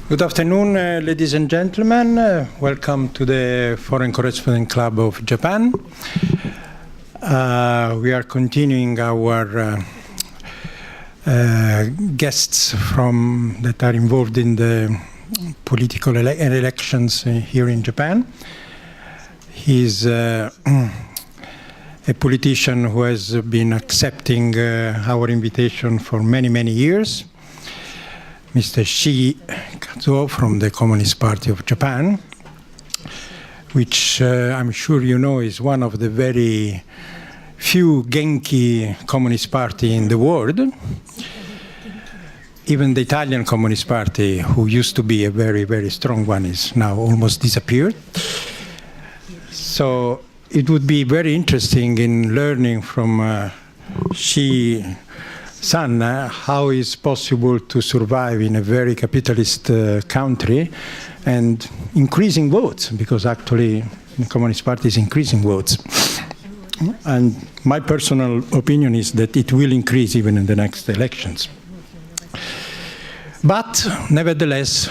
Good afternoon, ladies and gentlemen. Welcome to the Foreign Correspondent Club of Japan. We are continuing our guests that are involved in the political elections here in Japan. He's a politician who has been accepting our invitation for many, many years. Mr. Shii Kazuo from the Communist Party of Japan, which I'm sure you know is one of the very few Genki Communist Party in the world. Even the Italian Communist Party, who used to be a very, very strong one, is now almost disappeared. So it would be very interesting in learning from Shii-san how is possible to survive in a very capitalist country and increasing votes, because actually the Communist Party is increasing votes. And my personal opinion is that it will increase even in the next elections. But nevertheless,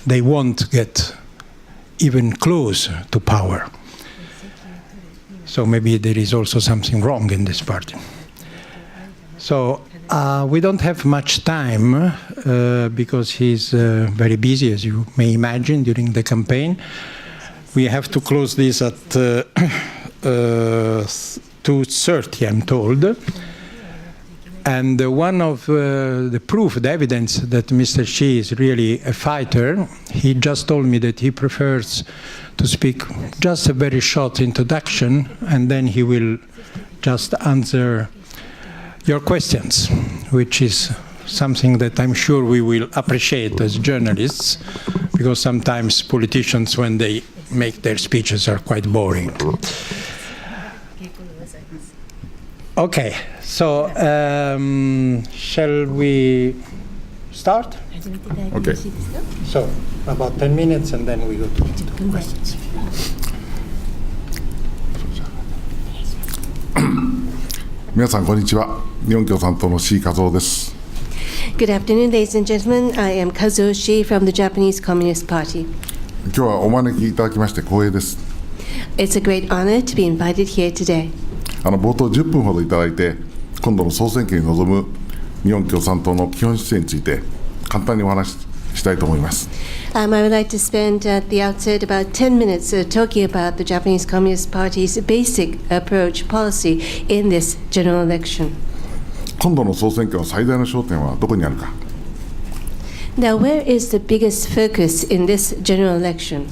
they won't get even close to power. So maybe there is also something wrong in this party. So we don't have much time because he's very busy, as you may imagine, during the campaign. We have to close this at 2:30, I'm told. And one of the proof, the evidence that Mr. Shii is really a fighter, he just told me that he prefers to speak just a very short introduction, and then he will just answer your questions, which is something that I'm sure we will appreciate as journalists, because sometimes politicians, when they make their speeches, are quite boring. Okay, so shall we start? Okay. So about 10 minutes and then we go to questions. 皆さんこんにちは。日本共産党のShii Kazuoです。Good afternoon, ladies and gentlemen. I am Kazuo Shii from the Japanese Communist Party. 今日はお招きいただきまして光栄です。It's a great honor to be invited here today. 冒頭10分ほどいただいて、今度の総選挙に臨む日本共産党の基本姿勢について簡単にお話ししたいと思います。I would like to spend at the outset about 10 minutes talking about the Japanese Communist Party's basic approach policy in this general election. 今度の総選挙の最大の焦点はどこにあるか。Now, where is the biggest focus in this general election?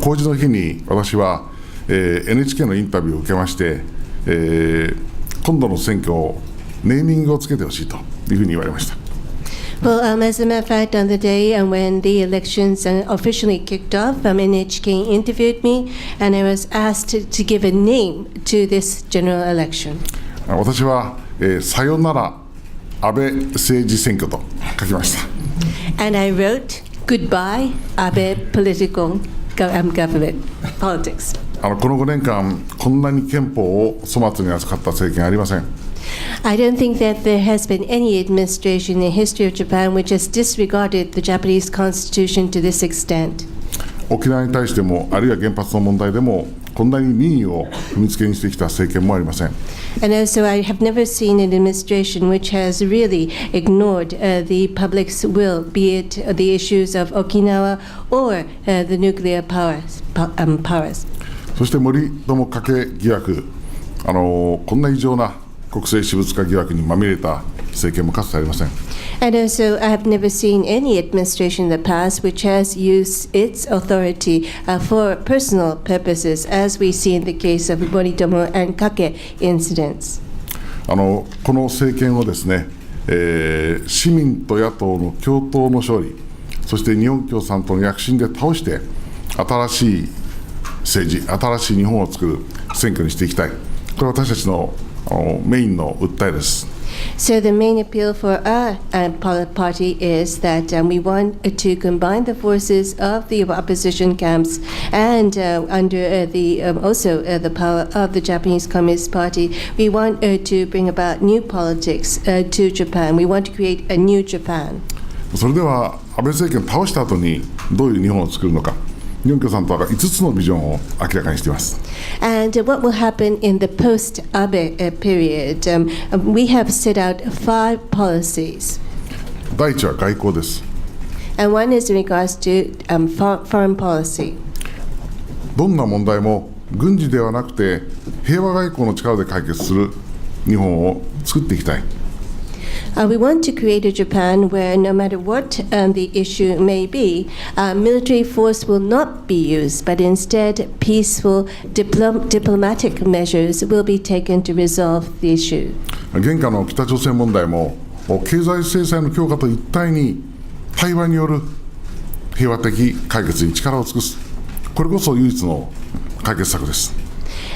公示の日に私は、NHK のインタビューを受けまして、今度の選挙をネーミングをつけてほしいというふうに言われました。Well, as a matter of fact, on the day when the elections officially kicked off, NHK interviewed me, and I was asked to give a name to this general election. 私は、さよなら安倍政治選挙と書きました。And I wrote, Goodbye, Abe political government politics. この5年間、こんなに憲法を粗末に扱った政権はありません。I don't think that there has been any administration in the history of Japan which has disregarded the Japanese constitution to this extent. 沖縄に対しても、あるいは原発の問題でも、こんなに民意を踏みつけにしてきた政権もありません。And also, I have never seen an administration which has really ignored the public's will, be it the issues of Okinawa or the nuclear powers. そして森友加計疑惑、こんな異常な国政私物化疑惑にまみれた政権もかつてありません。And also, I have never seen any administration in the past which has used its authority for personal purposes, as we see in the case of Moritomo and Kake incidents. この政権をですね、市民と野党の共闘の勝利、そして日本共産党の躍進で倒して、新しい政治、新しい日本を作る選挙にしていきたい。これは私たちのメインの訴えです。So the main appeal for our party is that we want to combine the forces of the opposition camps and under also the power of the Japanese Communist Party. We want to bring about new politics to Japan. We want to create a new Japan. それでは安倍政権を倒した後にどういう日本を作るのか、日本共産党が5つのビジョンを明らかにしています。And what will happen in the post-Abe period? We have set out 5 policies. 第一は外交です。And one is in regards to foreign policy. どんな問題も軍事ではなくて平和外交の力で解決する日本を作っていきたい。We want to create a Japan where no matter what the issue may be, military force will not be used, but instead peaceful diplomatic measures will be taken to resolve the issue. 現下の北朝鮮問題も経済制裁の強化と一体に対話による平和的解決に力を尽くす、これこそ唯一の解決策です。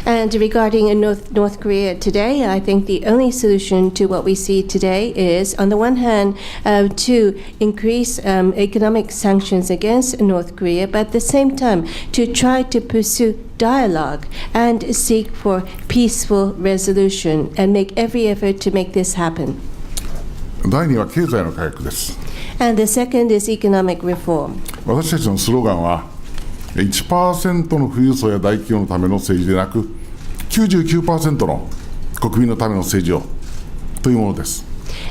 And regarding North Korea today, I think the only solution to what we see today is, on the one hand, to increase economic sanctions against North Korea, but at the same time, to try to pursue dialogue and seek for peaceful resolution and make every effort to make this happen. 第2は経済の改革です。And the second is economic reform. 私たちのスローガンは 1% の富裕層や大企業のための政治でなく 99% の国民のための政治をというものです。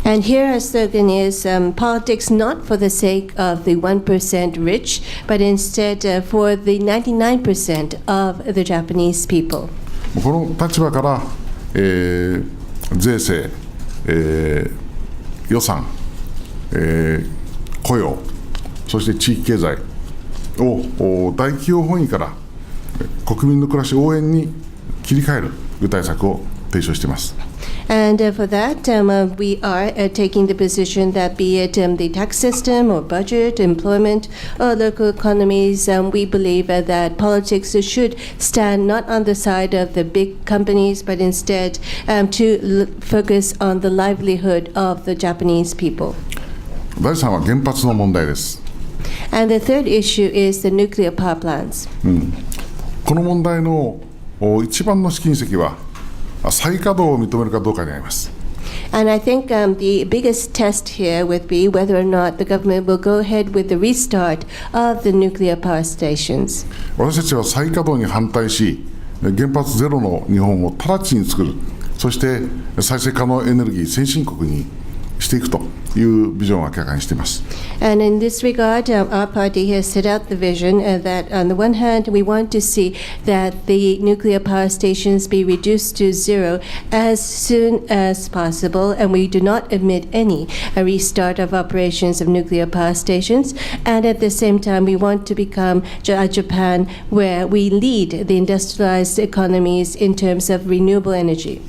And here our slogan is politics not for the sake of the 1% rich, but instead for the 99% of the Japanese people. この立場から、税制、予算、雇用、そして地域経済を大企業本位から国民の暮らし応援に切り替える具体策を提唱しています。And for that, we are taking the position that be it the tax system or budget, employment, or local economies, we believe that politics should stand not on the side of the big companies, but instead to focus on the livelihood of the Japanese people. 第3は原発の問題です。And the third issue is the nuclear power plants. この問題の一番の試金石は再稼働を認めるかどうかにあります。And I think the biggest test here would be whether or not the government will go ahead with the restart of the nuclear power stations. 私たちは再稼働に反対し、原発ゼロの日本を直ちに作る、そして再生可能エネルギー先進国にしていくというビジョンを明らかにしています。And in this regard, our party has set out the vision that on the one hand, we want to see that the nuclear power stations be reduced to zero as soon as possible, and we do not admit any restart of operations of nuclear power stations. And at the same time, we want to become a Japan where we lead the industrialized economies in terms of renewable energy.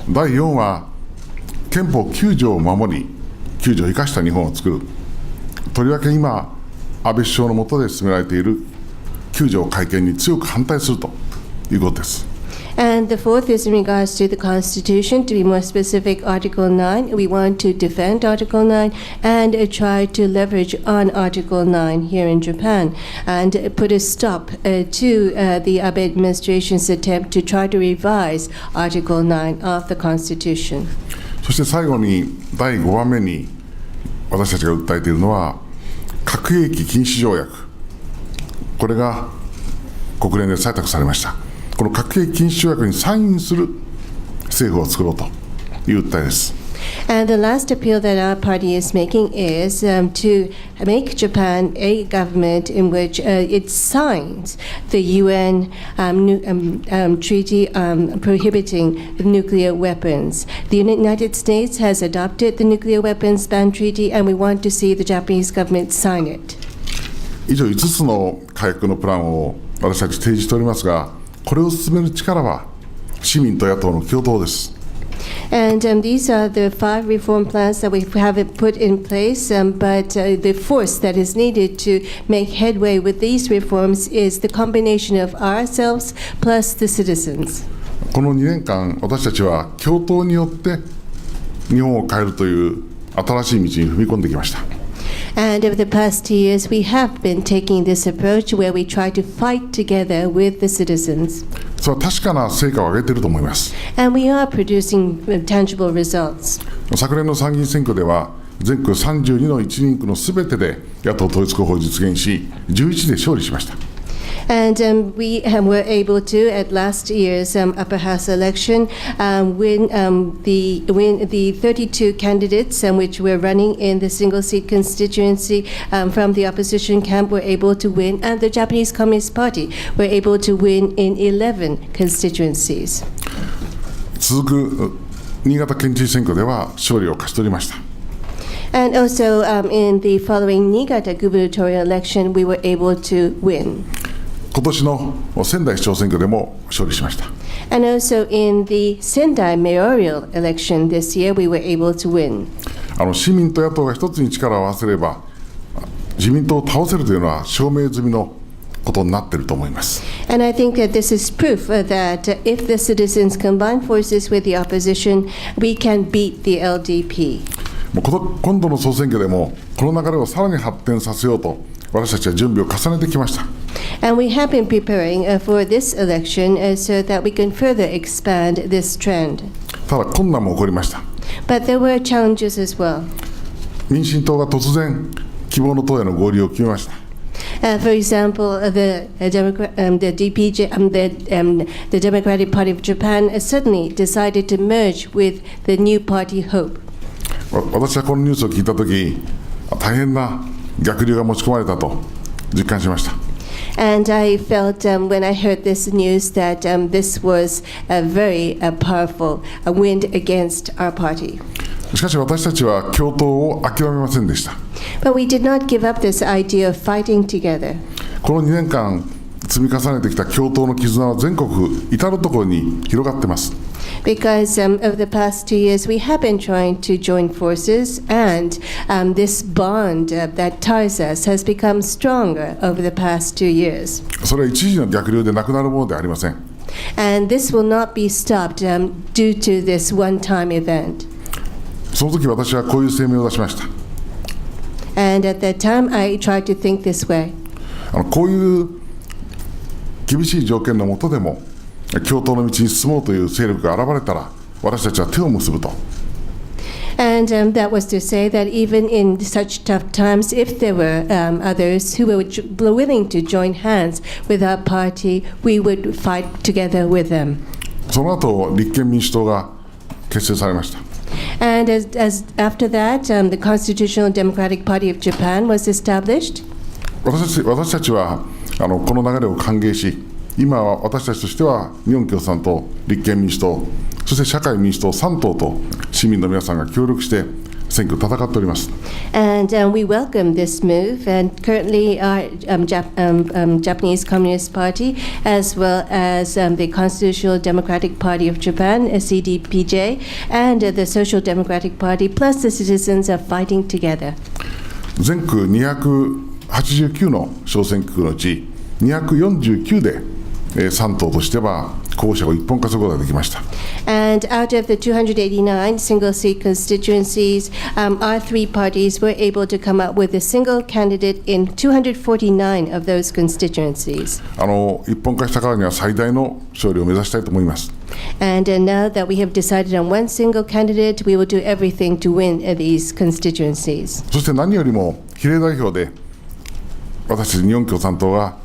第4は憲法9条を守り、9条を生かした日本を作る。とりわけ今、安倍首相の下で進められている9条改憲に強く反対するということです。And the fourth is in regards to the Constitution. To be more specific, Article 9. We want to defend Article 9 and try to leverage on Article 9 here in Japan and put a stop to the Abe administration's attempt to try to revise Article 9 of the Constitution. そして最後に第5番目に私たちが訴えているのは核兵器禁止条約、これが国連で採択されました。この核兵器禁止条約にサインする政府を作ろうという訴えです。And the last appeal that our party is making is to make Japan a government in which it signs the UN treaty prohibiting nuclear weapons. The United States has adopted the nuclear weapons ban treaty, and we want to see the Japanese government sign it. 以上5つの改革のプランを私たち提示しておりますが、これを進める力は市民と野党の共同です。And these are the 5 reform plans that we have put in place, but the force that is needed to make headway with these reforms is the combination of ourselves plus the citizens. この2年間、私たちは共闘によって日本を変えるという新しい道に踏み込んできました。And over the past 2 years, we have been taking this approach where we try to fight together with the citizens. それは確かな成果を上げていると思います。And we are producing tangible results. 昨年の参議院選挙では全国32の1人区のすべてで野党統一候補を実現し、11で勝利しました。And we were able to, at last year's upper house election, win the 32 candidates which were running in the single seat constituency from the opposition camp were able to win, and the Japanese Communist Party were able to win in 11 constituencies. 続く新潟県知事選挙では勝利を勝ち取りました。And also in the following Niigata gubernatorial election, we were able to win. 今年の仙台市長選挙でも勝利しました。And also in the Sendai mayoral election this year, we were able to win. 市民と野党が一つに力を合わせれば、自民党を倒せるというのは証明済みのことになっていると思います。And I think that this is proof that if the citizens combine forces with the opposition, we can beat the LDP. 今度の総選挙でもこの流れをさらに発展させようと私たちは準備を重ねてきました。And we have been preparing for this election so that we can further expand this trend. ただ困難も起こりました。But there were challenges as well. 民進党が突然希望の党への合流を決めました。For example, the Democratic Party of Japan suddenly decided to merge with the new party Hope. 私はこのニュースを聞いたとき、大変な逆流が持ち込まれたと実感しました。And I felt when I heard this news that this was a very powerful wind against our party. しかし私たちは共闘を諦めませんでした。But we did not give up this idea of fighting together. この2年間積み重ねてきた共闘の絆は全国至るところに広がっています。Because of the past 2 years, we have been trying to join forces, and this bond that ties us has become stronger over the past 2 years. それは一時の逆流でなくなるものではありません。And this will not be stopped due to this one-time event. その時私はこういう声明を出しました。And at that time, I tried to think this way. こういう厳しい条件の下でも共闘の道に進もうという勢力が現れたら私たちは手を結ぶと。And that was to say that even in such tough times, if there were others who were willing to join hands with our party, we would fight together with them. その後、立憲民主党が結成されました。And as after that, the Constitutional Democratic Party of Japan was established. 私たちはこの流れを歓迎し、今は私たちとしては日本共産党、立憲民主党、そして社会民主党3党と市民の皆さんが協力して選挙を戦っております。And we welcome this move, and currently our Japanese Communist Party, as well as the Constitutional Democratic Party of Japan, CDPJ, and the Social Democratic Party, plus the citizens are fighting together. 全区289の小選挙区のうち249で3党としては候補者を一本化することができました。And out of the 289 single-seat constituencies, our three parties were able to come up with a single candidate in 249 of those constituencies. 一本化したからには最大の勝利を目指したいと思います。And now that we have decided on one single candidate, we will do everything to win these constituencies. そして何よりも比例代表で私たち日本共産党が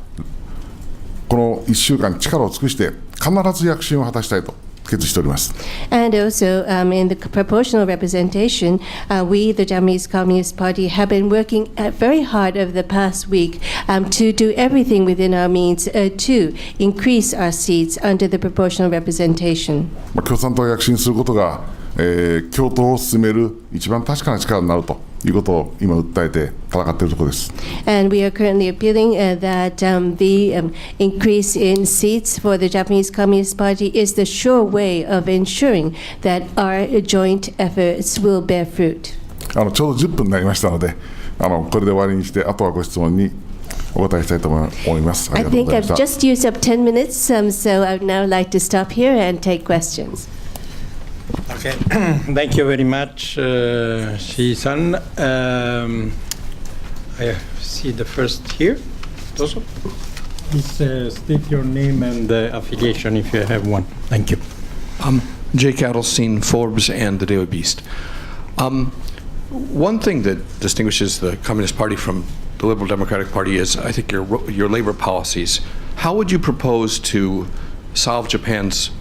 この1週間力を尽くして必ず躍進を果たしたいと決意しております。And also, in the proportional representation, we, the Japanese Communist Party, have been working very hard over the past week to do everything within our means to increase our seats under the proportional representation. 共産党が躍進することが、共闘を進める一番確かな力になるということを今訴えて戦っているところです。And we are currently appealing that the increase in seats for the Japanese Communist Party is the sure way of ensuring that our joint efforts will bear fruit. ちょうど10分になりましたので、これで終わりにして、あとはご質問にお答えしたいと思います。ありがとうございました。I think I've just used up 10 minutes, so I would now like to stop here and take questions. Okay, thank you very much, Shii-san. I see the first here. Please state your name and affiliation if you have one. Thank you. Jake Adelstein, Forbes, and the Daily Beast. One thing that distinguishes the Communist Party from the Liberal Democratic Party is, I think, your labor policies. How would you propose to solve Japan's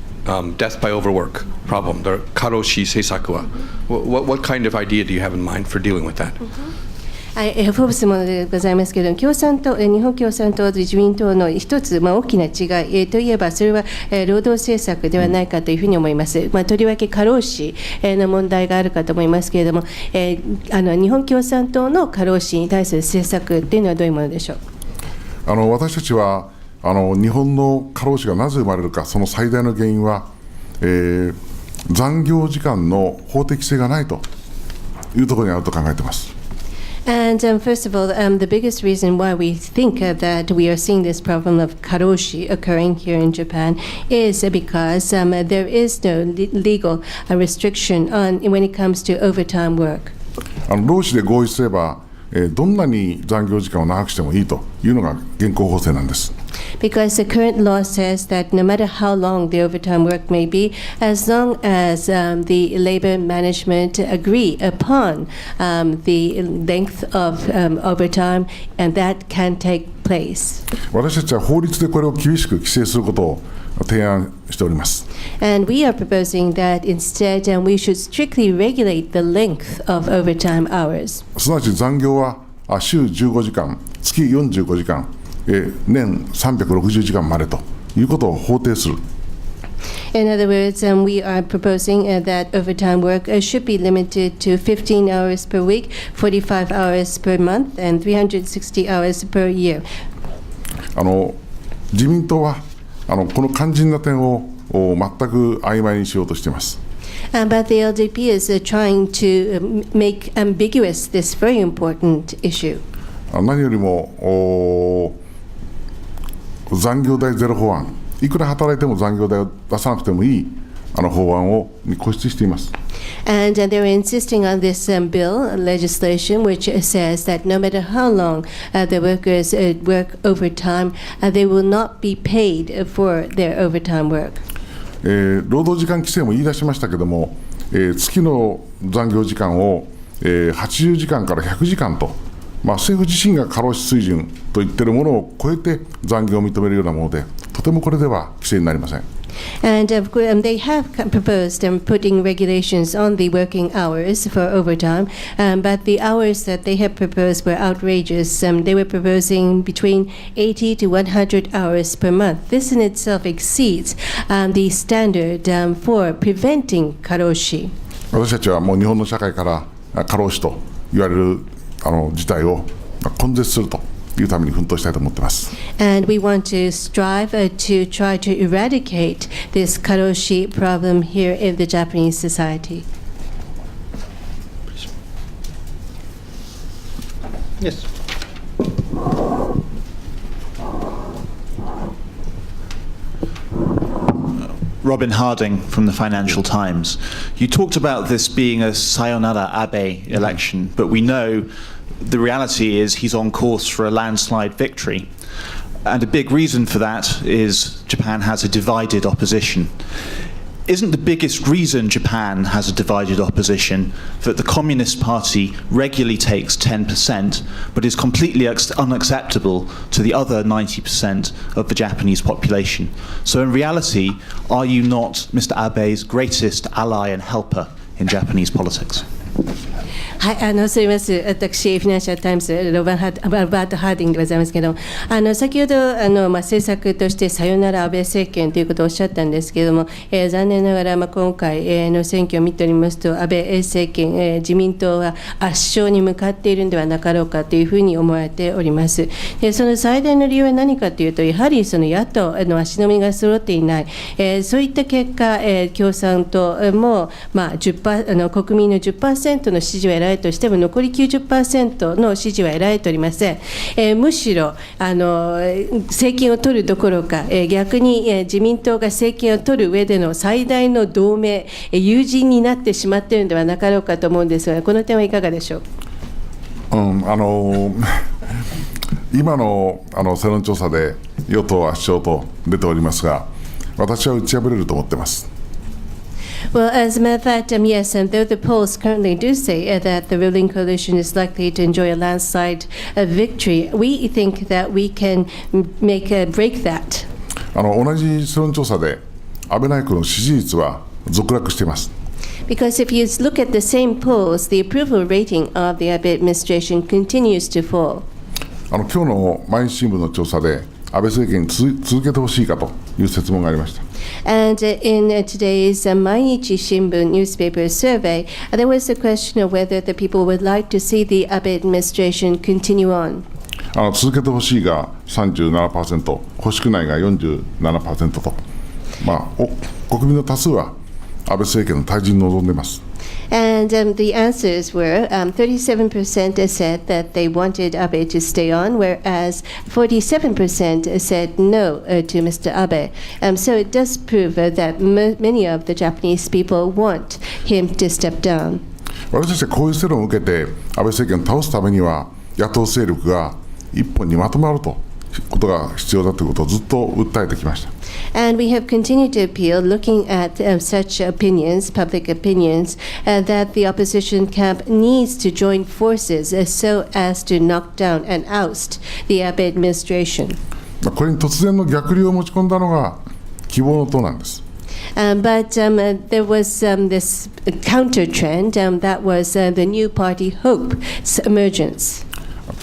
death by overwork problem, the Kazuo Shii seisaku wa? What kind of idea do you have in mind for dealing with that? フォーブスものでございますけれども、日本共産党と自民党の一つ、大きな違い、といえば、それは、労働政策ではないかというふうに思います。とりわけ過労死の問題があるかと思いますけれども、日本共産党の過労死に対する政策というのはどういうものでしょう。私たちは日本の過労死がなぜ生まれるか、その最大の原因は、残業時間の法的性がないというところにあると考えています。And first of all, the biggest reason why we think that we are seeing this problem of karoshi occurring here in Japan is because there is no legal restriction on when it comes to overtime work. 労使で合意すれば、どんなに残業時間を長くしてもいいというのが現行法制なんです。Because the current law says that no matter how long the overtime work may be, as long as the labor management agree upon the length of overtime, and that can take place. 私たちは法律でこれを厳しく規制することを提案しております。And we are proposing that instead we should strictly regulate the length of overtime hours. すなわち残業は週15時間、月45時間、年360時間までということを法定する。In other words, we are proposing that overtime work should be limited to 15 hours per week, 45 hours per month, and 360 hours per year. 自民党はこの肝心な点を全く曖昧にしようとしています。But the LDP is trying to make ambiguous this very important issue. 何よりも残業代ゼロ法案、いくら働いても残業代を出さなくてもいい法案に固執しています。And they're insisting on this legislation, which says that no matter how long the workers work overtime, they will not be paid for their overtime work. 労働時間規制も言い出しましたけども、月の残業時間を80時間から100時間と、政府自身が過労死水準と言っているものを超えて残業を認めるようなもので、とてもこれでは規制になりません。And they have proposed putting regulations on the working hours for overtime, but the hours that they have proposed were outrageous. They were proposing between 80 to 100 hours per month. This in itself exceeds the standard for preventing karoshi. 私たちはもう日本の社会から過労死と言われる事態を根絶するというために奮闘したいと思っています。And we want to strive to try to eradicate this karoshi problem here in the Japanese society. Yes. Robin Harding from the Financial Times. You talked about this being a sayonara Abe election, but we know the reality is he's on course for a landslide victory. And a big reason for that is Japan has a divided opposition. Isn't the biggest reason Japan has a divided opposition that the Communist Party regularly takes 10%, but is completely unacceptable to the other 90% of the Japanese population? So in reality, are you not Mr. Abe's greatest ally and helper in Japanese politics? はい、すみません。私、フィナンシャルタイムズ、ロバート・ハーディングでございますけれども、先ほど政策としてさよなら安倍政権ということをおっしゃったんですけれども、残念ながら、今回の選挙を見ておりますと、安倍政権、自民党は圧勝に向かっているんではなかろうかというふうに思われております。その最大の理由は何かというと、やはりその野党の足並みが揃っていない、そういった結果、共産党も、国民の 10% の支持を得られとしても残り 90% の支持は得られておりません。むしろ政権を取るどころか、逆に自民党が政権を取る上での最大の同盟、友人になってしまっているのではなかろうかと思うんですが、この点はいかがでしょう。今の世論調査で与党圧勝と出ておりますが、私は打ち破れると思っています。Well, as a matter of fact, yes, though the polls currently do say that the ruling coalition is likely to enjoy a landslide victory, we think that we can break that. 同じ世論調査で安倍内閣の支持率は続落しています。 Because if you look at the same polls, the approval rating of the Abe administration continues to fall. 今日の毎日新聞の調査で安倍政権に続けてほしいかという質問がありました。 And in today's Mainichi Shimbun newspaper survey, there was a question of whether the people would like to see the Abe administration continue on. 続けてほしいが 37%、欲しくないが 47% と、国民の多数は安倍政権の退陣を望んでいます。 And the answers were 37% said that they wanted Abe to stay on, whereas 47% said no to Mr. Abe. So it does prove that many of the Japanese people want him to step down. 私たちはこういう世論を受けて安倍政権を倒すためには野党勢力が一本にまとまるということが必要だということをずっと訴えてきました。 And we have continued to appeal, looking at such opinions, public opinions, that the opposition camp needs to join forces so as to knock down and oust the Abe administration. これに突然の逆流を持ち込んだのが希望の党なんです。 But there was this counter trend that was the new party Hope's emergence.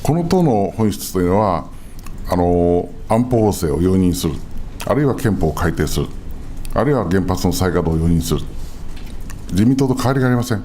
この党の本質というのは安保法制を容認する、あるいは憲法を改定する、あるいは原発の再稼働を容認する、自民党と変わりがありません。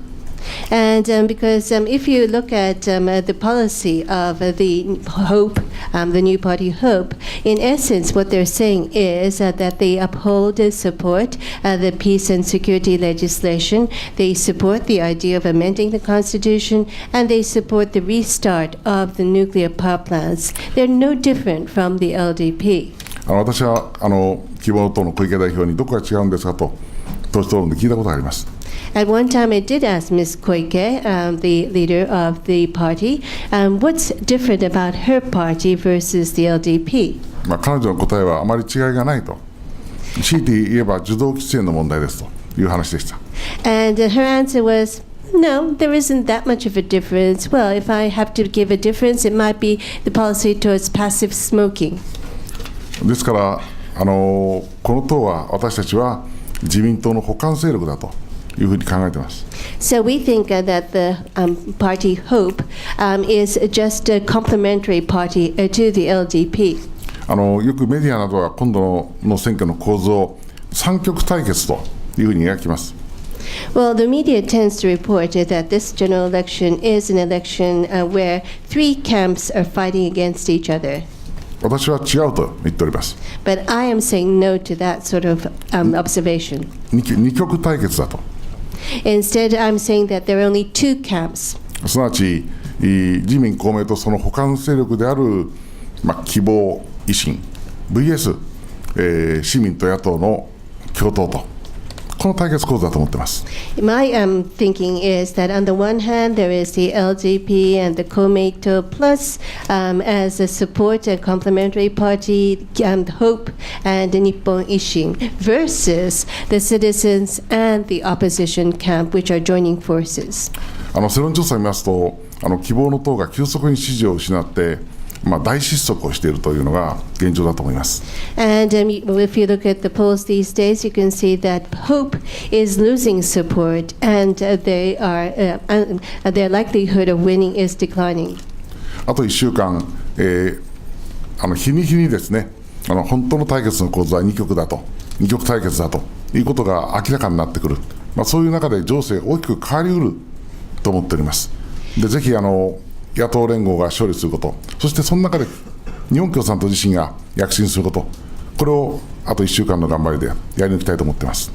And because if you look at the policy of the Hope, the new party Hope, in essence what they're saying is that they uphold and support the peace and security legislation, they support the idea of amending the constitution, and they support the restart of the nuclear power plants. They're no different from the LDP. 私は希望の党の小池代表にどこが違うんですかと党首討論で聞いたことがあります。 At one time, I did ask Ms. Koike, the leader of the party, what's different about her party versus the LDP? 彼女の答えはあまり違いがないと、強いて言えば受動喫煙の問題ですという話でした。 And her answer was, no, there isn't that much of a difference. Well, if I have to give a difference, it might be the policy towards passive smoking. ですからこの党は私たちは自民党の補完勢力だというふうに考えています。 So we think that the party Hope is just a complementary party to the LDP. よくメディアなどは今度の選挙の構図を三極対決というふうに描きます。 Well, the media tends to report that this general election is an election where three camps are fighting against each other. 私は違うと言っております。 But I am saying no to that sort of observation. 二極対決だと。 Instead, I'm saying that there are only two camps. すなわち自民公明とその補完勢力である、希望維新 VS、市民と野党の共闘と、この対決構図だと思っています。 My thinking is that on the one hand, there is the LDP and the Komeito plus as a support and complementary party, Hope and Nippon Ishin versus the citizens and the opposition camp, which are joining forces. 世論調査を見ますと希望の党が急速に支持を失って大失速をしているというのが現状だと思います。 And if you look at the polls these days, you can see that Hope is losing support, and their likelihood of winning is declining. あと1週間、日に日にですね本当の対決の構図は二極対決だということが明らかになってくる、そういう中で情勢が大きく変わりうると思っております。でぜひ野党連合が勝利すること、そしてその中で日本共産党自身が躍進すること、これをあと1週間の頑張りでやり抜きたいと思っています。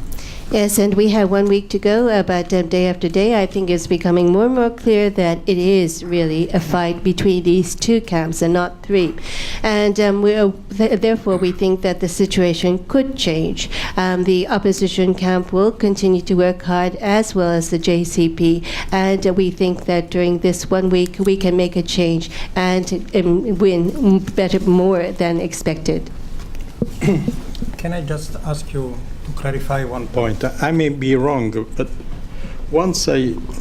Yes, and we have 1 week to go, but day after day, I think it's becoming more and more clear that it is really a fight between these two camps and not three. And therefore, we think that the situation could change. The opposition camp will continue to work hard, as well as the JCP, and we think that during this 1 week, we can make a change and win more than expected. Can I just ask you To clarify one point, I may be wrong, but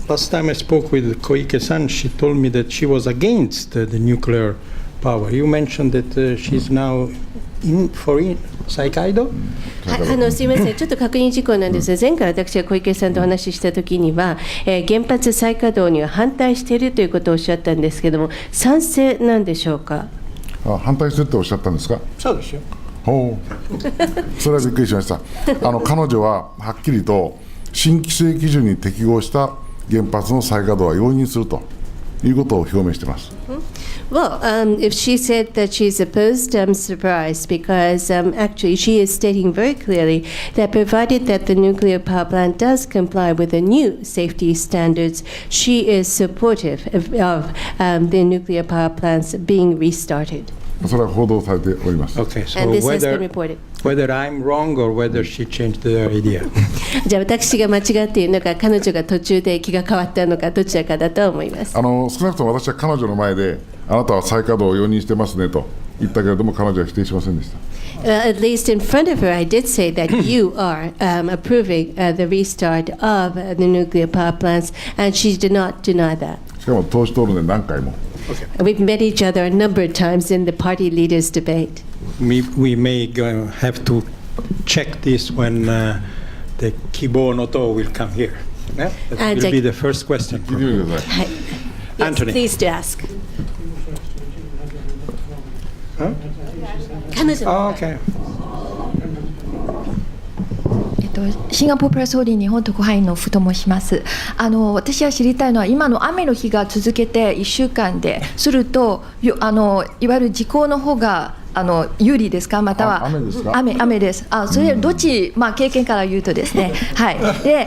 last time I spoke with Koike-san, she told me that she was against the nuclear power. You mentioned that she's now for Saikaido? すいません、ちょっと確認事項なんですが、前回私が小池さんとお話ししたときには、原発再稼働には反対しているということをおっしゃったんですけれども、賛成なんでしょうか。反対してっておっしゃったんですか。そうですよ。ほう、それはびっくりしました。彼女ははっきりと新規制基準に適合した原発の再稼働は容認するということを表明しています。Well, if she said that she's opposed, I'm surprised because actually she is stating very clearly that provided that the nuclear power plant does comply with the new safety standards, she is supportive of the nuclear power plants being restarted. それは報道されております。Okay, so And this has been reported. whether I'm wrong or whether she changed the idea. じゃあ私が間違っているのか、彼女が途中で気が変わったのか、どちらかだと思います。少なくとも私は彼女の前であなたは再稼働を容認してますねと言ったけれども、彼女は否定しませんでした。At least in front of her, I did say that you are approving the restart of the nuclear power plants, and she did not deny that. しかも党首討論で何回も。We've met each other a number of times in the party leaders' debate. We may have to check this when the Kibo no To will come here. Yeah? That And will be the first question. 聞いてみてください。Yes, Anthony. please do ask. Huh? 彼女 Oh, okay. シンガポールプレスホーリー日本特派員のふと申します。私は知りたいのは今の雨の日が続けて1週間でするといわゆる時効の方が有利ですか、または雨ですか。雨です。それどっち、経験から言うとですね、はい。で、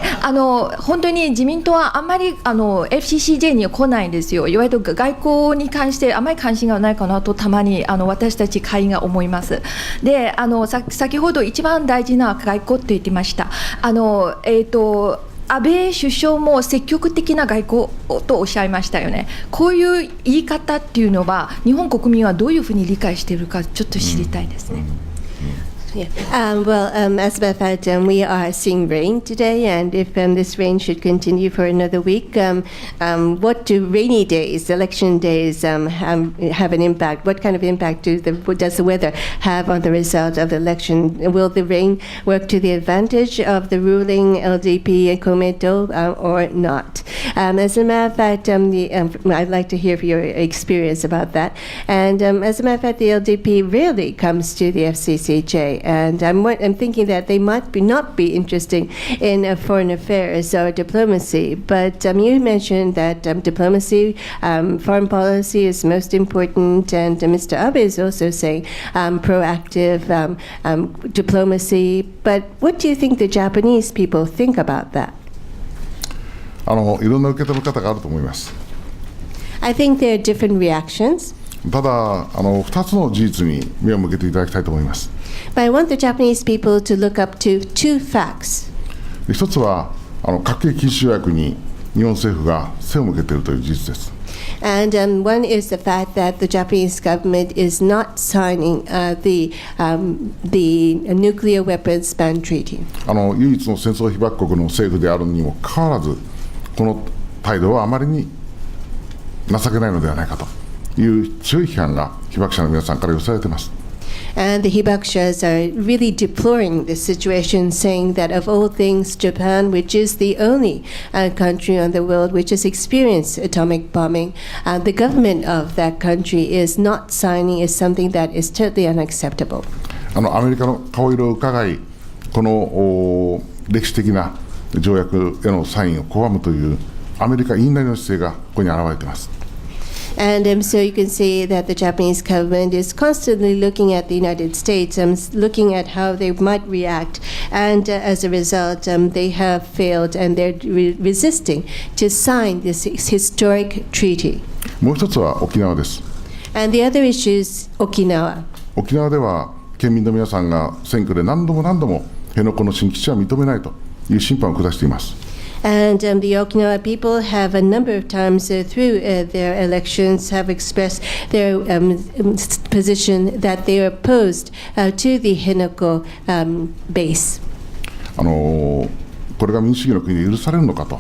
本当に自民党はあんまりFCCJ には来ないんですよ。いわゆる外交に関してあまり関心がないかなとたまに私たち会員が思います。で、先ほど一番大事な外交って言ってました。安倍首相も積極的な外交とおっしゃいましたよね。こういう言い方っていうのは日本国民はどういうふうに理解しているかちょっと知りたいですね。Yeah. Well, as a matter of fact, we are seeing rain today, and if this rain should continue for another week, what do rainy days, election days, have an impact? What kind of impact does the weather have on the result of the election? Will the rain work to the advantage of the ruling LDP and Komeito or not? As a matter of fact, I'd like to hear your experience about that. And as a matter of fact, the LDP rarely comes to the FCCJ. And I'm thinking that they might not be interested in foreign affairs or diplomacy. But you mentioned that diplomacy, foreign policy is most important. And Mr. Abe is also saying proactive diplomacy. But what do you think the Japanese people think about that? いろんな受け止め方があると思います。I think there are different reactions. ただ2つの事実に目を向けていただきたいと思います。But I want the Japanese people to look up to two facts. 一つは核兵器禁止条約に日本政府が背を向けているという事実です。And one is the fact that the Japanese government is not signing the nuclear weapons ban treaty. 唯一の戦争被爆国の政府であるにもかかわらず、この態度はあまりに情けないのではないかという強い批判が被爆者の皆さんから寄せられています。And the Hibakshas are really deploring the situation, saying that of all things, Japan, which is the only country on the world which has experienced atomic bombing, the government of that country is not signing is something that is totally unacceptable. アメリカの顔色を伺い、この歴史的な条約へのサインを拒むというアメリカ言いなりの姿勢がここに現れています。And so you can see that the Japanese government is constantly looking at the United States, looking at how they might react. And as a result, they have failed and they're resisting to sign this historic treaty. もう一つは沖縄です。And the other issue is Okinawa. 沖縄では県民の皆さんが選挙で何度も辺野古の新基地は認めないという審判を下しています。And the Okinawa people have a number of times through their elections have expressed their position that they are opposed to the Henoko base. これが民主主義の国で許されるのかと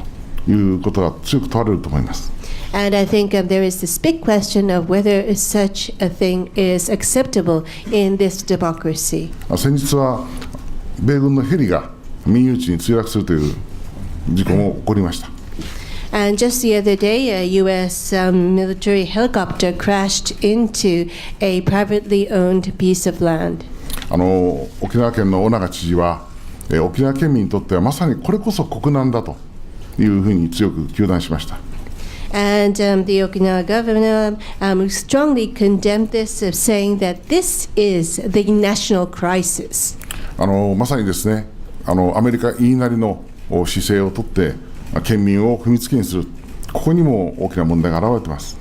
いうことが強く問われると思います。And I think there is this big question of whether such a thing is acceptable in this democracy. 先日は米軍のヘリが民有地に墜落するという事故も起こりました。And just the other day, a U.S. military helicopter crashed into a privately owned piece of land. 沖縄県の尾長知事は、沖縄県民にとってはまさにこれこそ国難だというふうに強く糾弾しました。And the Okinawa governor strongly condemned this, saying that this is the national crisis. まさにですね、アメリカ言いなりの姿勢をとって県民を踏みつけにする、ここにも大きな問題が現れています。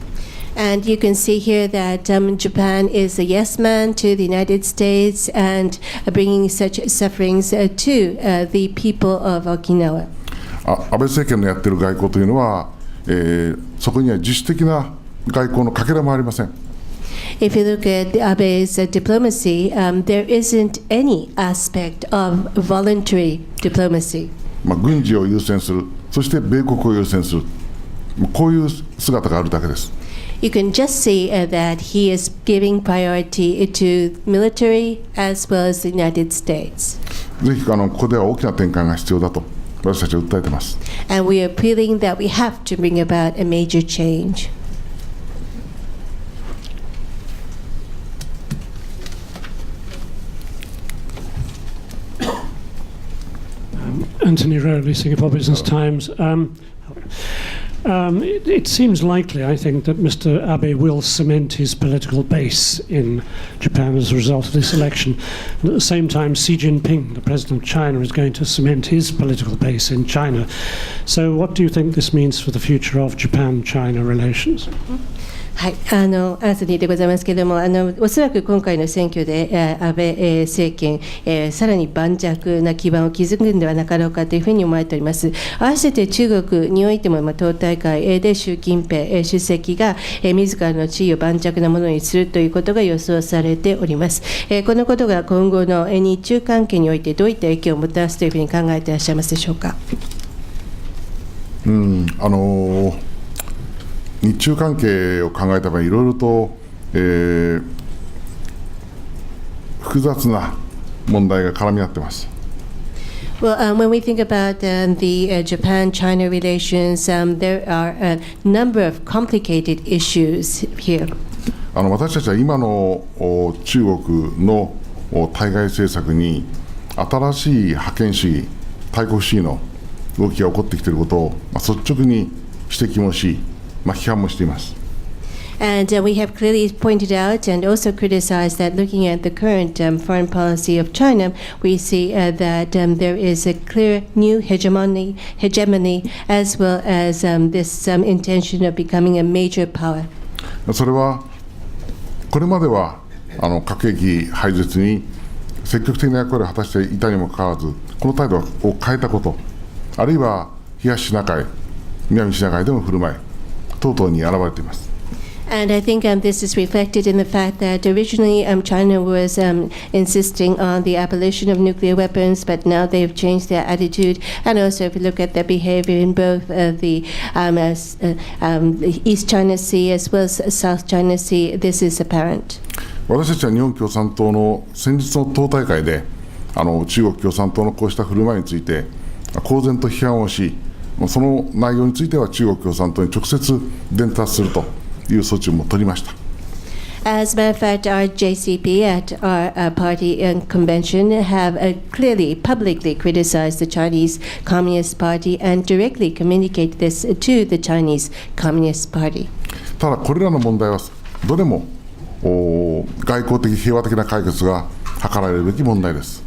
And you can see here that Japan is a yes man to the United States and bringing such sufferings to the people of Okinawa. 安倍政権のやっている外交というのは、そこには自主的な外交のかけらもありません。If you look at Abe's diplomacy, there isn't any aspect of voluntary diplomacy. 軍事を優先する、そして米国を優先する、こういう姿があるだけです。You can just see that he is giving priority to military as well as the United States. ぜひここでは大きな転換が必要だと私たちは訴えています。And we are appealing that we have to bring about a major change. Anthony Rowley, Singapore Business Times. It seems likely, I think, that Mr. Abe will cement his political base in Japan as a result of this election. And at the same time, Xi Jinping, the president of China, is going to cement his political base in China. So what do you think this means for the future of Japan-China relations? はい、アンソニーでございますけれども、おそらく今回の選挙で、安倍政権、さらに盤石な基盤を築くのではなかろうかというふうに思われております。合わせて中国においても、党大会で習近平主席が、自らの地位を盤石なものにするということが予想されております。このことが今後の日中関係においてどういった影響をもたらすというふうに考えていらっしゃいますでしょうか。日中関係を考えた場合、いろいろと、複雑な問題が絡み合っています。Well, when we think about the Japan-China relations, there are a number of complicated issues here. 私たちは今の中国の対外政策に新しい覇権主義、大国主義の動きが起こってきていることを、率直に指摘もし、批判もしています。And we have clearly pointed out and also criticized that looking at the current foreign policy of China, we see that there is a clear new hegemony as well as this intention of becoming a major power. それはこれまでは核兵器廃絶に積極的な役割を果たしていたにもかかわらず、この態度を変えたこと、あるいは東シナ海、南シナ海での振る舞い等々に現れています。And I think this is reflected in the fact that originally China was insisting on the abolition of nuclear weapons, but now they've changed their attitude. And also, if you look at their behavior in both the East China Sea as well as South China Sea, this is apparent. 私たちは日本共産党の先日の党大会で中国共産党のこうした振る舞いについて公然と批判をし、その内容については中国共産党に直接伝達するという措置も取りました。As a matter of fact, our JCP at our party convention have clearly, publicly criticized the Chinese Communist Party and directly communicated this to the Chinese Communist Party. ただこれらの問題はどれも外交的平和的な解決が図られるべき問題です。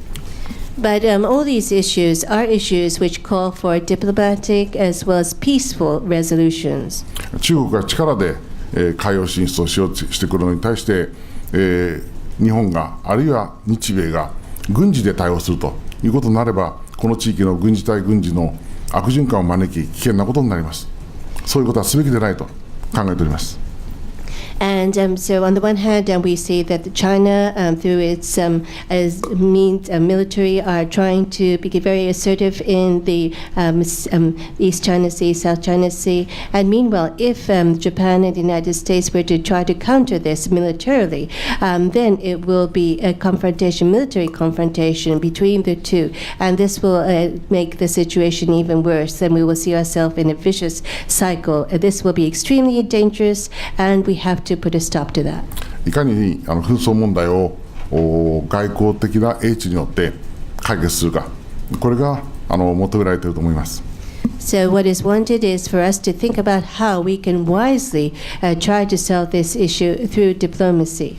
But all these issues are issues which call for diplomatic as well as peaceful resolutions. 中国が力で海洋進出をしようとしてくるのに対して、日本があるいは日米が軍事で対応するということになれば、この地域の軍事対軍事の悪循環を招き危険なことになります。そういうことはすべきでないと考えております。And so on the one hand, we see that China, through its military, are trying to be very assertive in the East China Sea, South China Sea. And meanwhile, if Japan and the United States were to try to counter this militarily, then it will be a confrontation, military confrontation between the two. And this will make the situation even worse. And we will see ourselves in a vicious cycle. This will be extremely dangerous, and we have to put a stop to that. いかに紛争問題を外交的な英知によって解決するか、これが求められていると思います。So what is wanted is for us to think about how we can wisely try to solve this issue through diplomacy.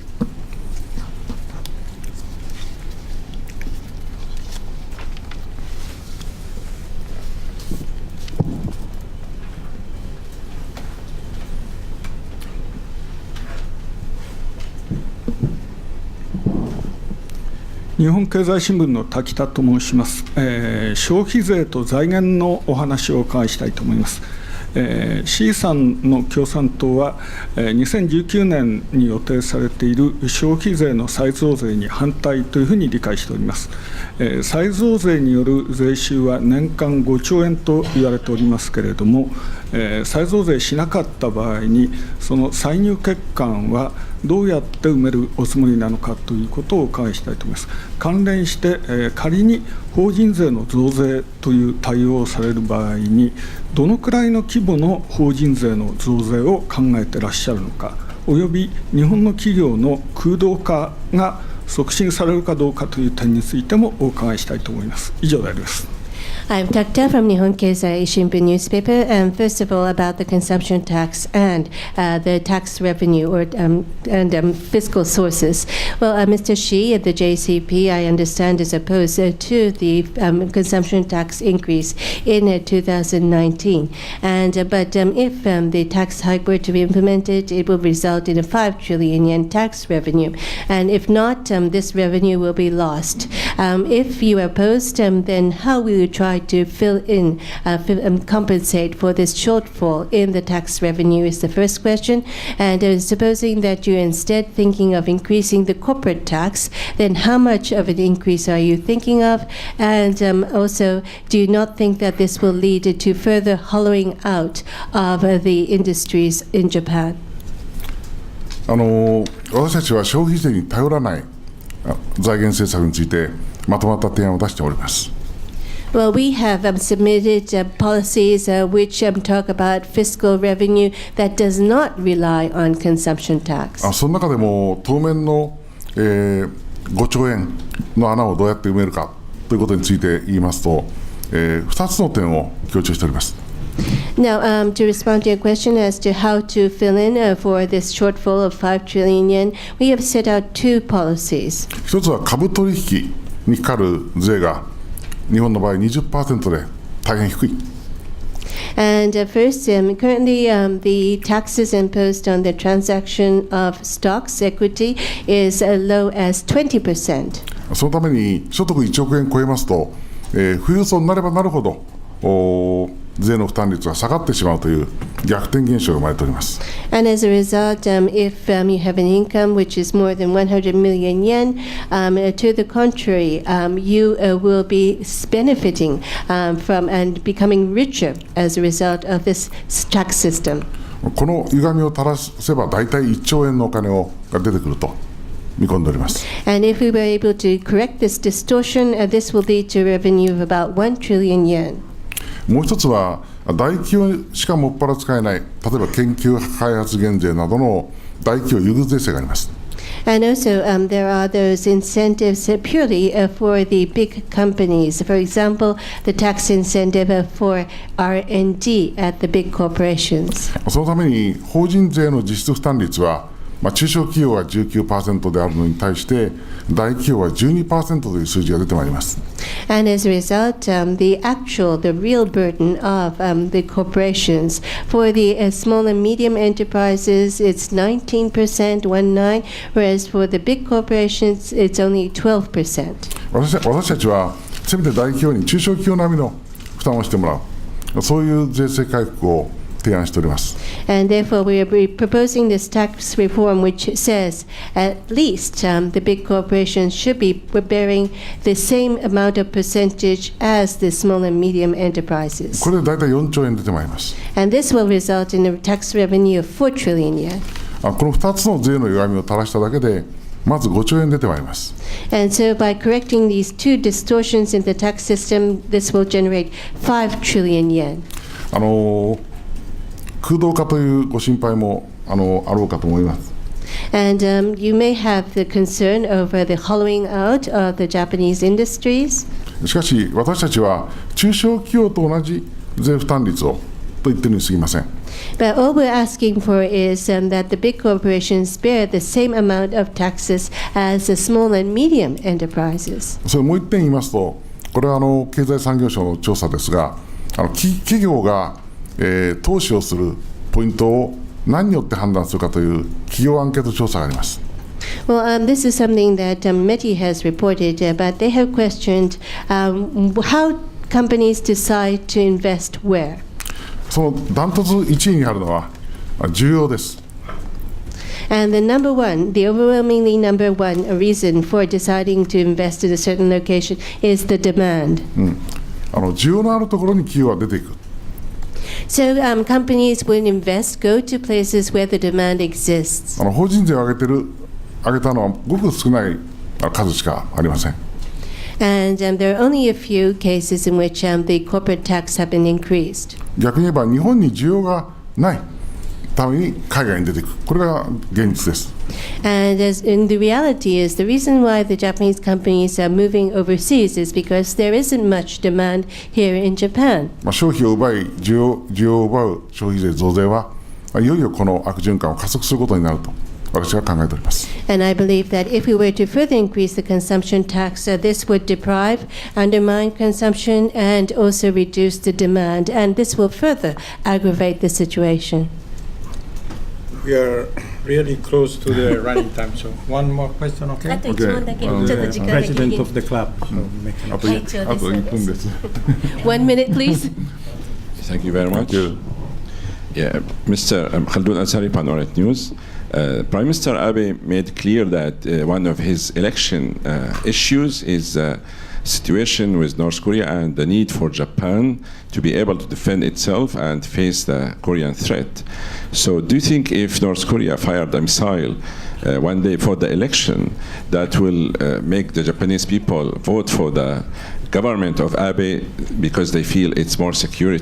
日本経済新聞の滝田と申します。消費税と財源のお話をお伺いしたいと思います。C さんの共産党は、2019年に予定されている消費税の再増税に反対というふうに理解しております。再増税による税収は年間5兆円と言われておりますけれども、再増税しなかった場合に、その歳入欠陥はどうやって埋めるおつもりなのかということをお伺いしたいと思います。関連して、仮に法人税の増税という対応をされる場合に、どのくらいの規模の法人税の増税を考えていらっしゃるのか、および日本の企業の空洞化が促進されるかどうかという点についてもお伺いしたいと思います。以上であります。I'm Takta from Nihon Keizai Shimbun newspaper. First of all, about the consumption tax and the tax revenue and fiscal sources. Well, Mr. Shii of the JCP, I understand, is opposed to the consumption tax increase in 2019. But if the tax hike were to be implemented, it will result in a 5 trillion yen tax revenue. And if not, this revenue will be lost. If you are opposed, then how will you try to fill in, compensate for this shortfall in the tax revenue is the first question. And supposing that you're instead thinking of increasing the corporate tax, then how much of an increase are you thinking of? And also, do you not think that this will lead to further hollowing out of the industries in Japan? 私たちは消費税に頼らない財源政策についてまとまった提案を出しております。Well, we have submitted policies which talk about fiscal revenue that does not rely on consumption tax. その中でも当面の、5兆円の穴をどうやって埋めるかということについて言いますと、2つの点を強調しております。Now, to respond to your question as to how to fill in for this shortfall of 5 trillion yen, we have set out two policies. 一つは株取引にかかる税が日本の場合 20% で大変低い。And first, currently the taxes imposed on the transaction of stocks, equity, is as low as 20%. そのために所得1億円超えますと、富裕層になればなるほど税の負担率が下がってしまうという逆転現象が生まれております。And as a result, if you have an income which is more than 100 million yen, to the contrary, you will be benefiting from and becoming richer as a result of this tax system. この歪みを正せば大体1兆円のお金が出てくると見込んでおります。And if we were able to correct this distortion, this will lead to revenue of about 1 trillion yen. もう一つは大企業しかもっぱら使えない、例えば研究開発減税などの大企業優遇税制があります。And also, there are those incentives purely for the big companies. For example, the tax incentive for R&D at the big corporations. そのために法人税の実質負担率は中小企業は 19% であるのに対して大企業は 12% という数字が出てまいります。And as a result, the real burden of the corporations for the small and medium enterprises, it's 19%, 19, whereas for the big corporations, it's only 12%. 私たちはせめて大企業に中小企業並みの負担をしてもらう、そういう税制改革を提案しております。 And therefore, we are proposing this tax reform, which says at least the big corporations should be bearing the same amount of percentage as the small and medium enterprises. これで大体4兆円出てまいります。 And this will result in a tax revenue of 4 trillion yen. この2つの税の歪みを垂らしただけで、まず5兆円出てまいります。 And so by correcting these two distortions in the tax system, this will generate 5 trillion yen. 空洞化というご心配もあろうかと思います。 And you may have the concern over the hollowing out of the Japanese industries. しかし私たちは中小企業と同じ税負担率をと言ってるに過ぎません。 But all we're asking for is that the big corporations bear the same amount of taxes as the small and medium enterprises. それもう一点言いますと、これは経済産業省の調査ですが、企業が、投資をするポイントを何によって判断するかという企業アンケート調査があります。 Well, this is something that METI has reported, but they have questioned how companies decide to invest where. そのダントツ1位にあるのは需要です。 And the overwhelmingly number one reason for deciding to invest in a certain location is the demand. 需要のあるところに企業は出ていく。 So companies will invest, go to places where the demand exists. 法人税を上げたのはごく少ない数しかありません。 And there are only a few cases in which the corporate tax have been increased. 逆に言えば日本に需要がないために海外に出ていく、これが現実です。 And the reality is the reason why the Japanese companies are moving overseas is because there isn't much demand here in Japan. 消費を奪い需要を奪う消費税増税はいよいよこの悪循環を加速することになると私は考えております。 And I believe that if we were to further increase the consumption tax, this would deprive, undermine consumption, and also reduce the demand. And this will further aggravate the situation. We are really close to the running time, so one more question, okay? あと1問だけ、ちょっと時間だけ。 President of the club. So make an あと1分です。 1 minute, please. Thank you very much. Yeah, Mr. Khaldun Ansari, Panorama News. Prime Minister Abe made clear that one of his election issues is situation with North Korea and the need for Japan to be able to defend itself and face the Korean threat. So do you think if North Korea fired a missile one day for the election, that will make the Japanese people vote for the government of Abe because they feel it's more secure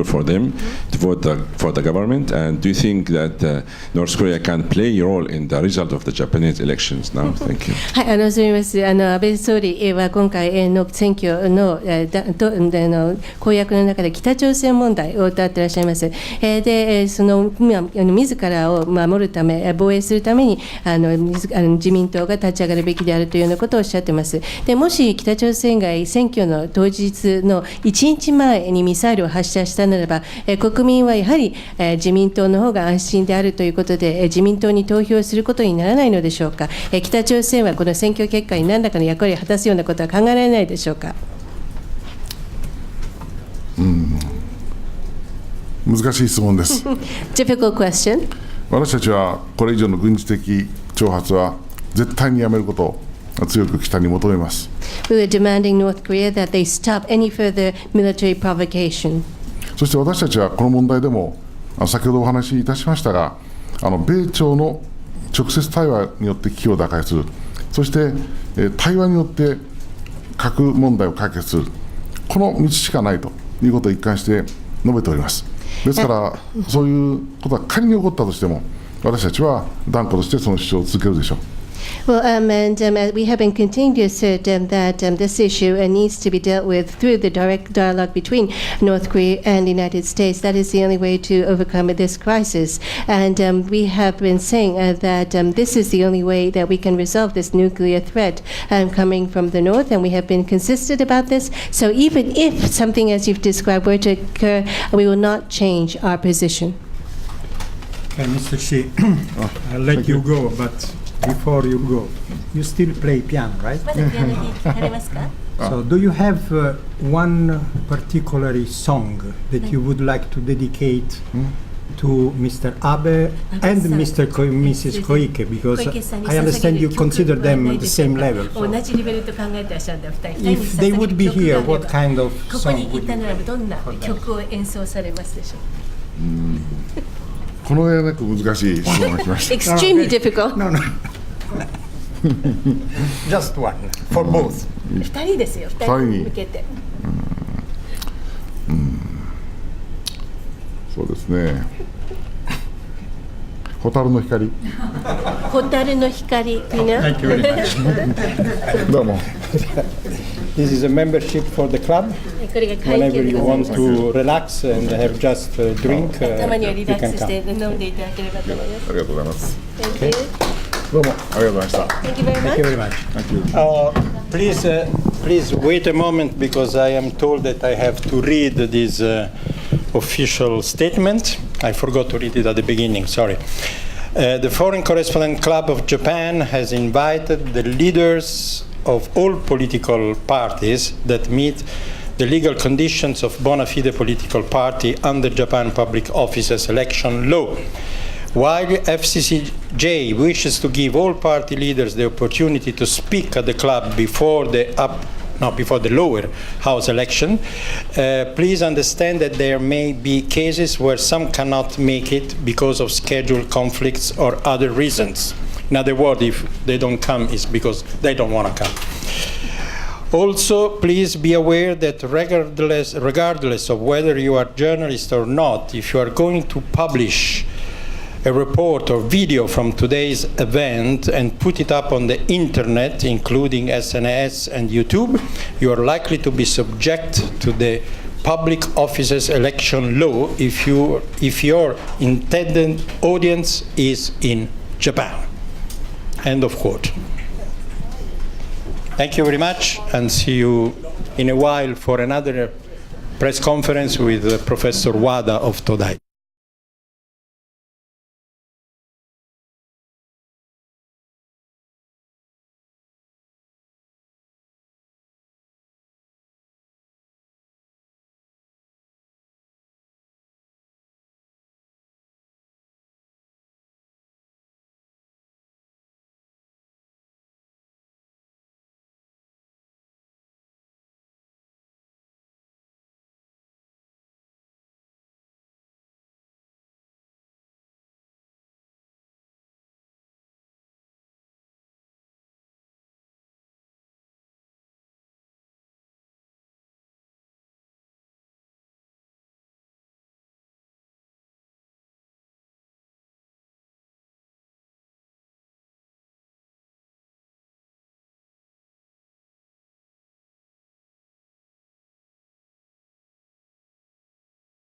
for them to vote for the government? And do you think that North Korea can play a role in the result of the Japanese elections now? Thank you. はい、すみません。安倍総理は今回の選挙の公約の中で北朝鮮問題を謳っていらっしゃいます。で、その自らを守るため、防衛するために自民党が立ち上がるべきであるというようなことをおっしゃっています。で、もし北朝鮮が選挙の当日の1日前にミサイルを発射したならば、国民はやはり自民党の方が安心であるということで、自民党に投票することにならないのでしょうか。北朝鮮はこの選挙結果に何らかの役割を果たすようなことは考えられないでしょうか。難しい質問です。Difficult question. 私たちはこれ以上の軍事的挑発は絶対にやめることを強く北に求めます。We were demanding North Korea that they stop any further military provocation. そして私たちはこの問題でも先ほどお話しいたしましたが、米朝の直接対話によって危機を打開する、そして対話によって核問題を解決する、この道しかないということを一貫して述べております。ですからそういうことが仮に起こったとしても、私たちは断固としてその主張を続けるでしょう。Well, we have been continuing to assert that this issue needs to be dealt with through the direct dialogue between North Korea and the United States. That is the only way to overcome this crisis. And we have been saying that this is the only way that we can resolve this nuclear threat coming from the North, and we have been consistent about this. So even if something as you've described were to occur, we will not change our position. Okay, Mr. Shii, I'll let you go, but before you go, you still play piano, right? まだピアノ弾かれますか？ So, do you have one particular song that you would like to dedicate to Mr. Abe and Mrs. Koike? Because I understand you consider them at the same level. So 同じレベルと考えてらっしゃるんで、お二人 if they would be here, what kind of ここに song 行っ would た you ならばどんな曲を演奏されますでしょうこの上なく難しい質問が来ました。 Extremely difficult. No, no. Just one for both. 二人ですよ、二人に向けて。そうですね。蛍の光。蛍の光、you know? Thank you very much. どうも。 This is a membership for the club. これが会 Whenever 計で you ございま want す。 to relax and have just a drink, たまには you リラッ can クスし come. て飲んでいただければと思います。ありがとうございます。 Thank you. どうもありがとうございました。 Thank you very Thank you much. very much. Thank you. Please wait a moment because I am told that I have to read this official statement. I forgot to read it at the beginning, sorry. The Foreign Correspondent Club of Japan has invited the leaders of all political parties that meet the legal conditions of bona fide political party under Japan Public Officers Election Law. While FCCJ wishes to give all party leaders the opportunity to speak at the club before the lower house election, please understand that there may be cases where some cannot make it because of schedule conflicts or other reasons. In other words, if they don't come, it's because they don't want to come. Also, please be aware that regardless of whether you are a journalist or not, if you are going to publish a report or video from today's event and put it up on the internet, including SNS and YouTube, you are likely to be subject to the Public Officers Election Law if your intended audience is in Japan. End of quote. Thank you very much, and see you in a while for another press conference with Professor Wada of Todai.